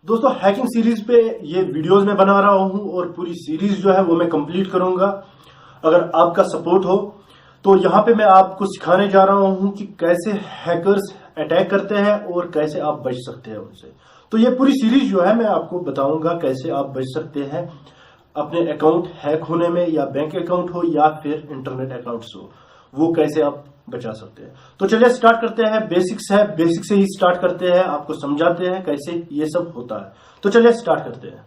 दोस्तों hacking series पे ये वीडियोस मैं बना रहा हूं और पूरी सीरीज जो है वो मैं कंप्लीट करूंगा। अगर आपका सपोर्ट हो तो यहाँ पे मैं आपको सिखाने जा रहा हूं कि कैसे हैकर्स अटैक करते हैं और कैसे आप बच सकते हैं उनसे। तो ये पूरी सीरीज जो है मैं आपको बताऊंगा कैसे आप बच सकते हैं अपने अकाउंट हैक होने में, या बैंक अकाउंट हो या फिर इंटरनेट अकाउंट्स हो, वो कैसे आप बचा सकते हैं। तो चलिए स्टार्ट करते हैं। बेसिक्स है, बेसिक से ही स्टार्ट करते हैं, आपको समझाते हैं कैसे ये सब होता है। तो चलिए स्टार्ट करते हैं।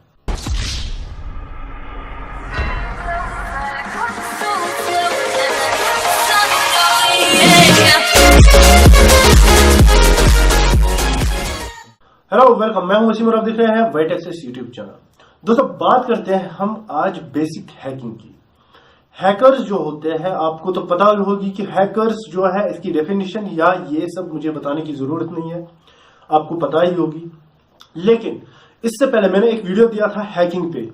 Hello, welcome. मैं हूं वसीम और आप देख रहे हैं वाइट एक्सेस यूट्यूब चैनल। दोस्तों बात करते हैं हम आज बेसिक हैकिंग की। हैकर्स जो होते हैं, आपको तो पता होगी कि हैकर्स जो है इसकी डेफिनेशन या ये सब मुझे बताने की जरूरत नहीं है, आपको पता ही होगी। लेकिन इससे पहले मैंने एक वीडियो दिया था हैकिंग पे।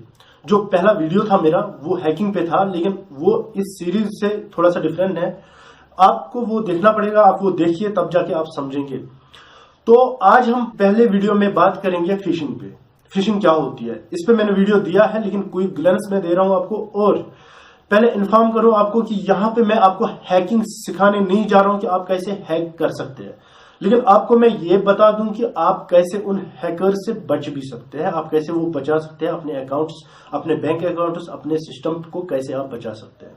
जो पहला वीडियो था मेरा वो हैकिंग पे था, लेकिन वो इस सीरीज से थोड़ा सा डिफरेंट है। आपको वो देखना पड़ेगा, आप वो देखिए तब जाके आप समझेंगे। तो आज हम पहले वीडियो में बात करेंगे फिशिंग पे। फिशिंग क्या होती है इस पे मैंने वीडियो दिया है, लेकिन कोई ग्लेंस में दे रहा हूं आपको। और पहले इन्फॉर्म करूं आपको कि यहां पे मैं आपको हैकिंग सिखाने नहीं जा रहा हूं कि आप कैसे हैक कर सकते हैं, लेकिन आपको मैं ये बता दूं कि आप कैसे उन हैकर से बच भी सकते हैं, आप कैसे वो बचा सकते हैं अपने अकाउंट्स, अपने बैंक अकाउंट्स, अपने सिस्टम को कैसे आप बचा सकते हैं।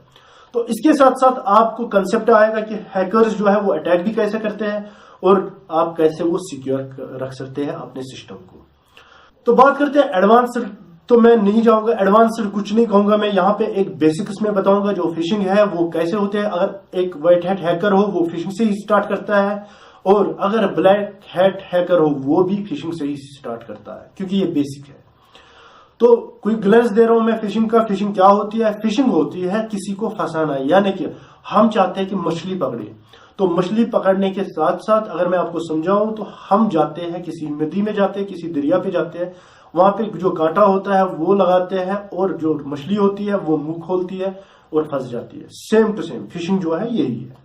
तो इसके साथ साथ आपको कंसेप्ट आएगा कि हैकर्स जो है वो अटैक भी कैसे करते हैं और आप कैसे वो सिक्योर रख सकते हैं अपने सिस्टम को। तो बात करते हैं एडवांस्ड। तो मैं नहीं जाऊंगा एडवांस्ड, कुछ नहीं कहूंगा मैं। यहाँ पे एक बेसिक्स में बताऊंगा जो फिशिंग है वो कैसे होते हैं। अगर एक व्हाइट हैट हैकर हो वो फिशिंग से ही स्टार्ट करता है, और अगर ब्लैक हैट हैकर हो वो भी फिशिंग से ही स्टार्ट करता है, क्योंकि ये बेसिक है। तो कोई ग्लेंस दे रहा हूं मैं फिशिंग का। फिशिंग क्या होती है? फिशिंग होती है किसी को फंसाना, यानी कि हम चाहते हैं कि मछली पकड़े। तो मछली पकड़ने के साथ साथ अगर मैं आपको समझाऊं तो हम जाते हैं किसी नदी में, जाते हैं किसी दरिया पे, जाते हैं वहां पे जो कांटा होता है वो लगाते हैं, और जो मछली होती है वो मुंह खोलती है और फंस जाती है। सेम टू सेम फिशिंग जो है यही है।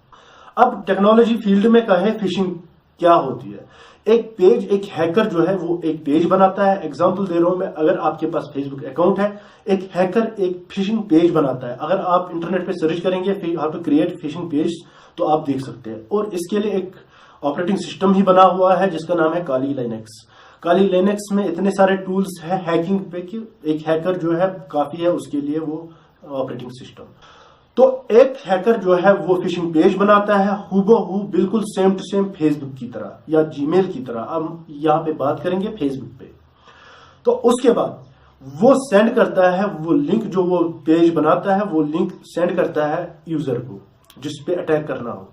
अब टेक्नोलॉजी फील्ड में कहे फिशिंग क्या होती है। एक पेज, एक हैकर जो है वो एक पेज बनाता है। एग्जांपल दे रहा हूं मैं, अगर आपके पास फेसबुक अकाउंट है, एक हैकर एक फिशिंग पेज बनाता है। अगर आप इंटरनेट पे सर्च करेंगे how to create phishing page तो आप देख सकते हैं। और इसके लिए एक ऑपरेटिंग सिस्टम ही बना हुआ है जिसका नाम है काली लिनक्स। काली लिनक्स में इतने सारे टूल्स हैं हैकिंग पे कि एक हैकर जो है काफी है उसके लिए वो ऑपरेटिंग सिस्टम। तो एक हैकर जो है वो फिशिंग पेज बनाता है हूबहू, बिल्कुल सेम टू सेम फेसबुक की तरह या जीमेल की तरह। अब यहाँ पे बात करेंगे फेसबुक पे। तो उसके बाद वो सेंड करता है वो लिंक, जो वो पेज बनाता है वो लिंक सेंड करता है यूजर को जिसपे अटैक करना हो,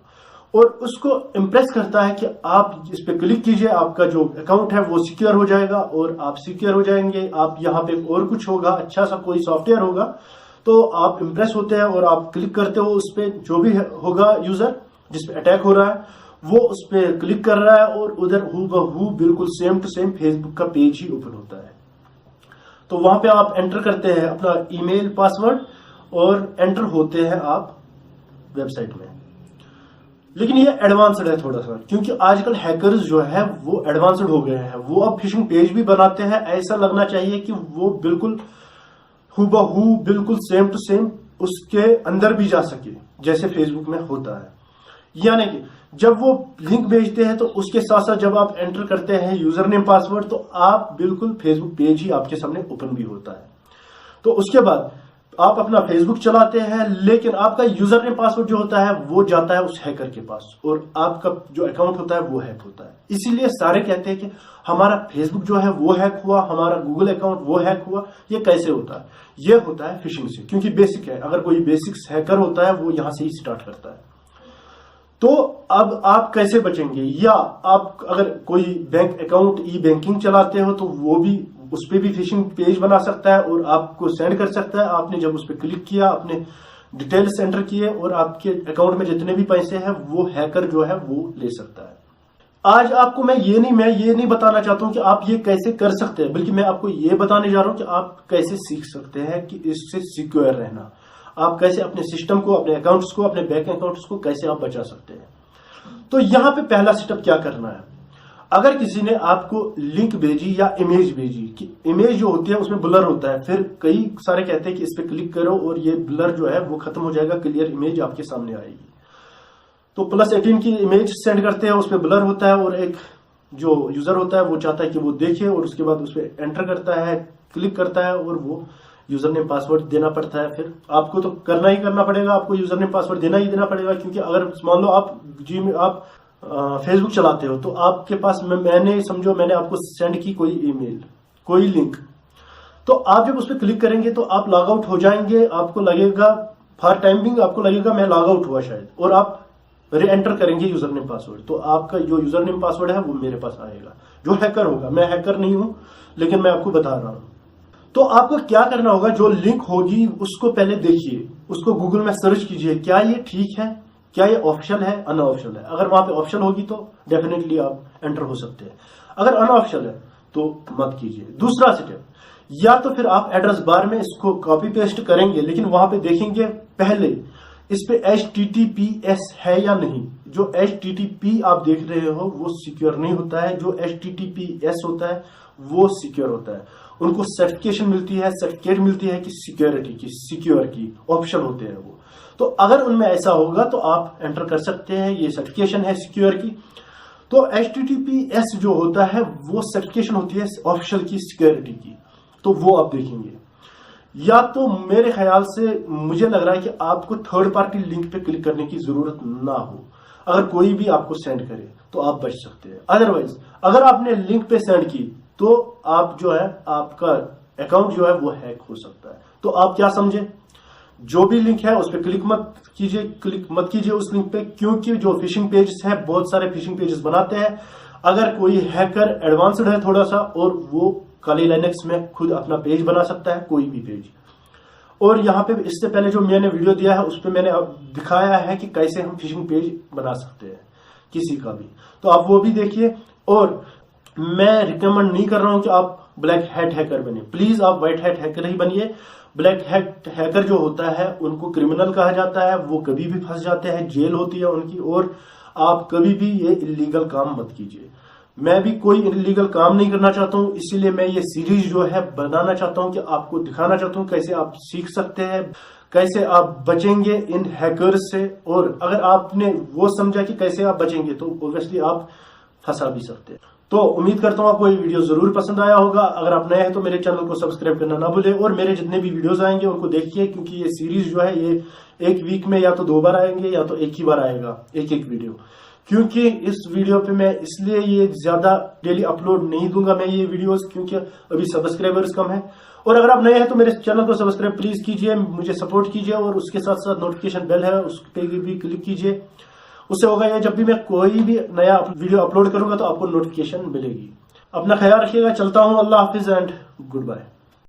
और उसको इंप्रेस करता है कि आप इस पे क्लिक कीजिए, आपका जो अकाउंट है वो सिक्योर हो जाएगा और आप सिक्योर हो जाएंगे। आप यहाँ पे और कुछ होगा, अच्छा सा कोई सॉफ्टवेयर होगा, तो आप इंप्रेस होते हैं और आप क्लिक करते हो उस पे। जो भी होगा यूजर जिसपे अटैक हो रहा है वो उस पे क्लिक कर रहा है और उधर हूबहू बिल्कुल सेम टू सेम फेसबुक का पेज ही ओपन होता है। तो वहां पे आप एंटर करते हैं अपना ईमेल पासवर्ड और एंटर होते हैं आप वेबसाइट में। लेकिन ये एडवांस्ड है थोड़ा सा, क्योंकि आजकल हैकर्स जो है वो एडवांस्ड हो गए हैं। वो अब फिशिंग पेज भी बनाते हैं, ऐसा लगना चाहिए कि वो बिल्कुल हूबहू बिल्कुल सेम टू सेम उसके अंदर भी जा सके जैसे फेसबुक में होता है। यानी कि जब वो लिंक भेजते हैं तो उसके साथ साथ जब आप एंटर करते हैं यूजर नेम पासवर्ड तो आप बिल्कुल फेसबुक पेज ही आपके सामने ओपन भी होता है। तो उसके बाद आप अपना फेसबुक चलाते हैं, लेकिन आपका यूजर नेम पासवर्ड जो होता है वो जाता है उस हैकर के पास और आपका जो अकाउंट होता है वो हैक होता है। इसीलिए सारे कहते हैं कि हमारा फेसबुक जो है वो हैक हुआ, हमारा गूगल अकाउंट वो हैक हुआ। ये कैसे होता है? ये होता है फिशिंग से, क्योंकि बेसिक है। अगर कोई बेसिक्स हैकर होता है वो यहां से ही स्टार्ट करता है। तो अब आप कैसे बचेंगे? या आप अगर कोई बैंक अकाउंट ई बैंकिंग चलाते हो तो वो भी उस पर भी फिशिंग पेज बना सकता है और आपको सेंड कर सकता है। आपने जब उस पर क्लिक किया, अपने डिटेल्स एंटर किए और आपके अकाउंट में जितने भी पैसे हैं वो हैकर जो है वो ले सकता है। आज आपको मैं ये नहीं बताना चाहता हूं कि आप ये कैसे कर सकते हैं, बल्कि मैं आपको ये बताने जा रहा हूं कि आप कैसे सीख सकते हैं कि इससे सिक्योर रहना। आप कैसे अपने सिस्टम को, अपने अकाउंट्स को, अपने बैंक अकाउंट्स को कैसे आप बचा सकते हैं। तो यहां पे पहला स्टेप क्या करना है? अगर किसी ने आपको लिंक भेजी या इमेज भेजी, कि इमेज जो होती है उसमें ब्लर होता है, फिर कई सारे कहते हैं कि इस पे क्लिक करो और ये ब्लर जो है वो खत्म हो जाएगा, क्लियर इमेज आपके सामने आएगी। तो +18 की इमेज सेंड करते हैं, उस पर ब्लर होता है और एक जो यूजर होता है वो चाहता है कि वो देखे और उसके बाद उस पर एंटर करता है, क्लिक करता है और वो यूजर नेम पासवर्ड देना पड़ता है। फिर आपको तो करना ही करना पड़ेगा, आपको यूजर नेम पासवर्ड देना ही देना पड़ेगा, क्योंकि अगर मान लो आप आप फेसबुक चलाते हो तो आपके पास मैंने आपको सेंड की कोई ईमेल, कोई लिंक, तो आप जब उस पर क्लिक करेंगे तो आप लॉग आउट हो जाएंगे, आपको लगेगा फॉर टाइम बिंग आपको लगेगा मैं लॉग आउट हुआ शायद, और आप री एंटर करेंगे यूजर नेम पासवर्ड, तो आपका जो यूजर नेम पासवर्ड है वो मेरे पास आएगा, जो हैकर होगा। मैं हैकर नहीं हूं लेकिन मैं आपको बता रहा हूं। तो आपको क्या करना होगा, जो लिंक होगी उसको पहले देखिए, उसको गूगल में सर्च कीजिए, क्या ये ठीक है, क्या ये ऑप्शनल है, अनऑप्शनल है। अगर वहां पे ऑप्शनल होगी तो डेफिनेटली आप एंटर हो सकते हैं, अगर अनऑप्शनल है तो मत कीजिए। दूसरा स्टेप, या तो फिर आप एड्रेस बार में इसको कॉपी पेस्ट करेंगे, लेकिन वहां पे देखेंगे पहले इस पे HTTPS है या नहीं। जो HTTP आप देख रहे हो वो सिक्योर नहीं होता है, जो HTTPS होता है वो सिक्योर होता है। उनको सर्टिफिकेशन मिलती है, सर्टिफिकेट मिलती है कि सिक्योरिटी की, सिक्योर की ऑप्शन होते हैं वो। तो अगर उनमें ऐसा होगा तो आप एंटर कर सकते हैं, ये सर्टिफिकेशन है सिक्योर की। तो HTTPS जो होता है वो सर्टिफिकेशन होती है ऑफिशियल की, सिक्योरिटी की, तो वो आप देखेंगे। या तो मेरे ख्याल से मुझे लग रहा है कि आपको थर्ड पार्टी लिंक पे क्लिक करने की जरूरत ना हो, अगर कोई भी आपको सेंड करे तो आप बच सकते हैं। अदरवाइज अगर आपने लिंक पे सेंड की तो आप जो है आपका अकाउंट जो है वो हैक हो सकता है। तो आप क्या समझे, जो भी लिंक है उस पर क्लिक मत कीजिए उस लिंक पे, क्योंकि जो फिशिंग पेजेस है बहुत सारे फिशिंग पेजेस बनाते हैं। अगर कोई हैकर एडवांस्ड है थोड़ा सा और वो काली लाइनेक्स में खुद अपना पेज बना सकता है, कोई भी पेज। और यहाँ पे इससे पहले जो मैंने वीडियो दिया है उस पर मैंने दिखाया है कि कैसे हम फिशिंग पेज बना सकते हैं किसी का भी, तो आप वो भी देखिए। और मैं रिकमेंड नहीं कर रहा हूं कि आप ब्लैक हैट हैकर बने, प्लीज आप व्हाइट हैट हैकर ही बनिए। ब्लैक हैट हैकर जो होता है उनको क्रिमिनल कहा जाता है, वो कभी भी फंस जाते हैं, जेल होती है उनकी, और आप कभी भी ये इलीगल काम मत कीजिए। मैं भी कोई इलीगल काम नहीं करना चाहता हूं, इसीलिए मैं ये सीरीज जो है बनाना चाहता हूं कि आपको दिखाना चाहता हूं कैसे आप सीख सकते हैं, कैसे आप बचेंगे इन हैकर्स से। और अगर आपने वो समझा कि कैसे आप बचेंगे तो ऑब्वियसली आप फंसा भी सकते हैं। तो उम्मीद करता हूं आपको ये वीडियो जरूर पसंद आया होगा। अगर आप नए हैं तो मेरे चैनल को सब्सक्राइब करना ना भूलें, और मेरे जितने भी वीडियोस आएंगे उनको देखिए, क्योंकि ये सीरीज जो है ये एक वीक में या तो 2 बार आएंगे या तो एक ही बार आएगा एक वीडियो। क्योंकि इस वीडियो पे मैं इसलिए ये ज्यादा डेली अपलोड नहीं दूंगा मैं ये वीडियोस, क्योंकि अभी सब्सक्राइबर्स कम है। और अगर आप नए हैं तो मेरे चैनल को सब्सक्राइब प्लीज कीजिए, मुझे सपोर्ट कीजिए, और उसके साथ साथ नोटिफिकेशन बेल है उस पर भी क्लिक कीजिए। उससे होगा ये, जब भी मैं कोई भी नया वीडियो अपलोड करूंगा तो आपको नोटिफिकेशन मिलेगी। अपना ख्याल रखिएगा, चलता हूं, अल्लाह हाफिज एंड गुड बाय।